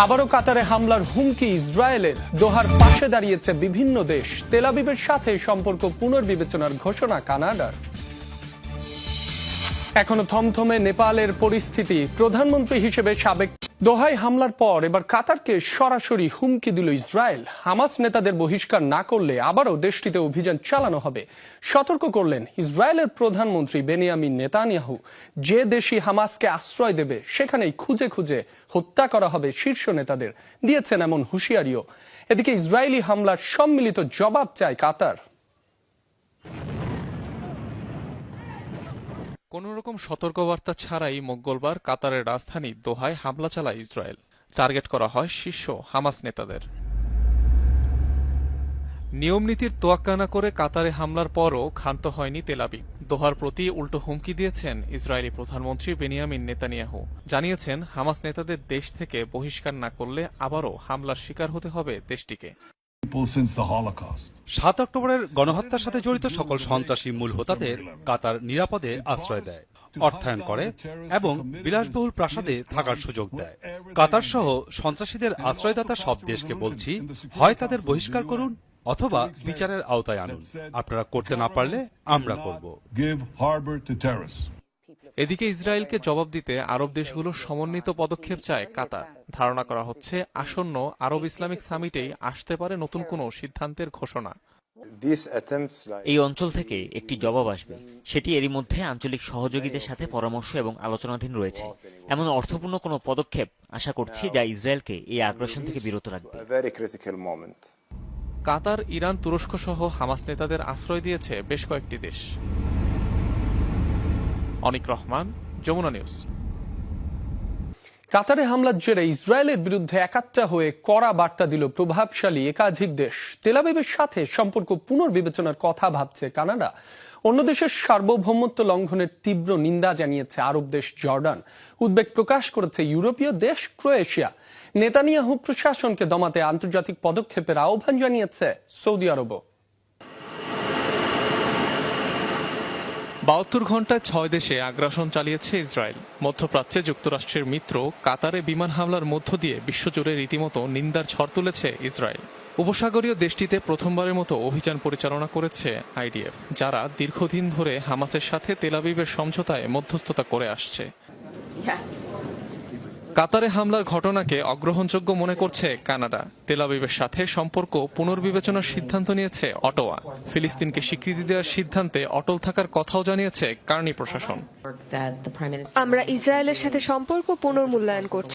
আবারও কাতারে হামলার হুমকি ইসরায়েলের। দোহার পাশে দাঁড়িয়েছে বিভিন্ন দেশ। তেল আবিবের সাথে সম্পর্ক পুনর্বিবেচনার ঘোষণা কানাডার। এখনো থমথমে নেপালের পরিস্থিতি। প্রধানমন্ত্রী হিসেবে সাবেক দোহায় হামলার পর এবার কাতারকে সরাসরি হুমকি দিল ইসরায়েল। হামাস নেতাদের বহিষ্কার না করলে আবারও দেশটিতে অভিযান চালানো হবে। সতর্ক করলেন ইসরায়েলের প্রধানমন্ত্রী বেনিয়ামিন নেতানিয়াহু। যে দেশই হামাসকে আশ্রয় দেবে সেখানেই খুঁজে খুঁজে হত্যা করা হবে শীর্ষ নেতাদের, দিয়েছেন এমন হুঁশিয়ারিও। এদিকে ইসরায়েলি হামলার সম্মিলিত জবাব চায় কাতার। কোনোরকম সতর্কবার্তা ছাড়াই মঙ্গলবার কাতারের রাজধানী দোহায় হামলা চালায় ইসরায়েল। টার্গেট করা হয় শীর্ষ হামাস নেতাদের। নিয়মনীতির তোয়াক্কা না করে কাতারে হামলার পরও ক্ষান্ত হয়নি তেল আবিব। দোহার প্রতি উল্টো হুমকি দিয়েছেন ইসরায়েলি প্রধানমন্ত্রী বেনিয়ামিন নেতানিয়াহু। জানিয়েছেন হামাস নেতাদের দেশ থেকে বহিষ্কার না করলে আবারও হামলার শিকার হতে হবে দেশটিকে। ৭ অক্টোবরের গণহত্যার সাথে জড়িত সকল সন্ত্রাসী মূল হোতাদের কাতার নিরাপদে আশ্রয় দেয়, অর্থায়ন করে এবং বিলাসবহুল প্রাসাদে থাকার সুযোগ দেয়। কাতার সহ সন্ত্রাসীদের আশ্রয়দাতা সব দেশকে বলছি, হয় তাদের বহিষ্কার করুন অথবা বিচারের আওতায় আনুন। আপনারা করতে না পারলে আমরা করব। এদিকে ইসরায়েলকে জবাব দিতে আরব দেশগুলোর সমন্বিত পদক্ষেপ চায় কাতার। ধারণা করা হচ্ছে আসন্ন আরব ইসলামিক সামিটেই আসতে পারে নতুন কোনো সিদ্ধান্তের ঘোষণা। এই অঞ্চল থেকে একটি জবাব আসবে, সেটি এরই মধ্যে আঞ্চলিক সহযোগীদের সাথে পরামর্শ এবং আলোচনাধীন রয়েছে। এমন অর্থপূর্ণ কোনো পদক্ষেপ আশা করছি যা ইসরায়েলকে এই আগ্রাসন থেকে বিরত রাখবে। কাতার, ইরান, তুরস্ক সহ হামাস নেতাদের আশ্রয় দিয়েছে বেশ কয়েকটি দেশ। অনিক রহমান, যমুনা নিউজ। কাতারে হামলার জেরে ইসরায়েলের বিরুদ্ধে একাত্তা হয়ে কড়া বার্তা দিল প্রভাবশালী একাধিক দেশ। তেল আবিবের সাথে সম্পর্ক পুনর্বিবেচনার কথা ভাবছে কানাডা। অন্য দেশের সার্বভৌমত্ব লঙ্ঘনের তীব্র নিন্দা জানিয়েছে আরব দেশ জর্ডান। উদ্বেগ প্রকাশ করেছে ইউরোপীয় দেশ ক্রোয়েশিয়া। নেতানিয়াহু প্রশাসনকে দমাতে আন্তর্জাতিক পদক্ষেপের আহ্বান জানিয়েছে সৌদি আরবও। ৭২ ঘন্টায় ৬ দেশে আগ্রাসন চালিয়েছে ইসরায়েল। মধ্যপ্রাচ্যে যুক্তরাষ্ট্রের মিত্র কাতারে বিমান হামলার মধ্য দিয়ে বিশ্বজুড়ে রীতিমতো নিন্দার ঝড় তুলেছে ইসরায়েল। উপসাগরীয় দেশটিতে প্রথমবারের মতো অভিযান পরিচালনা করেছে আইডিএফ, যারা দীর্ঘদিন ধরে হামাসের সাথে তেল আবিবের সমঝোতায় মধ্যস্থতা করে আসছে। কাতারে হামলার ঘটনাকে অগ্রহণযোগ্য মনে করছে কানাডা। তেল আবিবের সাথে সম্পর্ক পুনর্বিবেচনার সিদ্ধান্ত নিয়েছে অটোয়া। ফিলিস্তিনকে স্বীকৃতি দেওয়ার সিদ্ধান্তে অটল থাকার কথাও জানিয়েছে কার্নি প্রশাসন। আমরা ইসরায়েলের সাথে সম্পর্ক পুনর্মূল্যায়ন করছি।